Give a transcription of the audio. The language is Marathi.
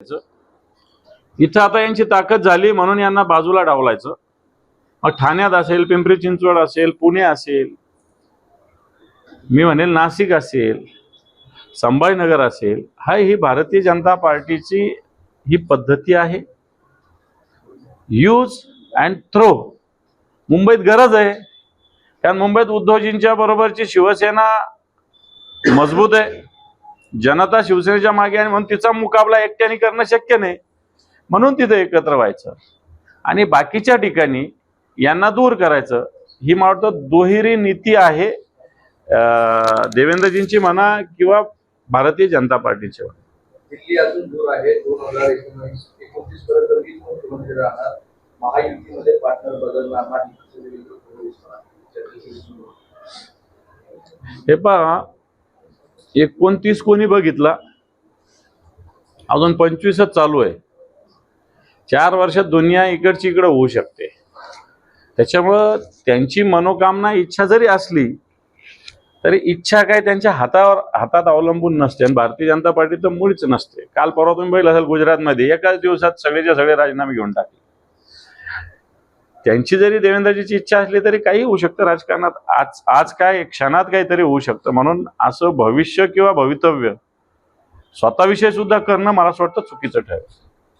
करायचं. इथं आता यांची ताकद झाली म्हणून यांना बाजूला डावलायचं. मग ठाण्यात असेल, पिंपरी चिंचवड असेल, पुणे असेल, मी म्हणेल नाशिक असेल, संभाजीनगर असेल, ही भारतीय जनता पार्टीची ही पद्धती आहे. Use and throw. मुंबईत गरज आहे, कारण मुंबईत उद्धवजींच्या बरोबरची शिवसेना मजबूत आहे. जनता शिवसेनेच्या मागे आहे, म्हणून तिचा मुकाबला एकट्याने करणं शक्य नाही, म्हणून तिथे एकत्र व्हायचं आणि बाकीच्या ठिकाणी यांना दूर करायचं. ही मला वाटतं दुहेरी नीती आहे देवेंद्रजींची म्हणा किंवा भारतीय जनता पार्टीची. दिल्ली अजून दूर आहे. 2029 पर्यंत वीज मुख्यमंत्री राहणार. महायुतीमध्ये पार्टनर बदलणार नाही. हे पहा, 29 कोणी बघितला, अजून 25च चालू आहे. 4 वर्षात दुनिया इकडची इकडे होऊ शकते. त्याच्यामुळं त्यांची मनोकामना इच्छा जरी असली तरी इच्छा काय त्यांच्या हातात अवलंबून नसते. आणि भारतीय जनता पार्टी तर मुळीच नसते. काल परवा तुम्ही बघितलं असेल गुजरातमध्ये एकाच दिवसात सगळेच्या सगळे राजीनामे घेऊन टाकले. त्यांची जरी देवेंद्रजीची इच्छा असली तरी काही होऊ शकतं राजकारणात. आज काय क्षणात काहीतरी होऊ शकतं. म्हणून असं भविष्य किंवा भवितव्य स्वतःविषयी सुद्धा करणं मला असं वाटतं चुकीचं ठरेल.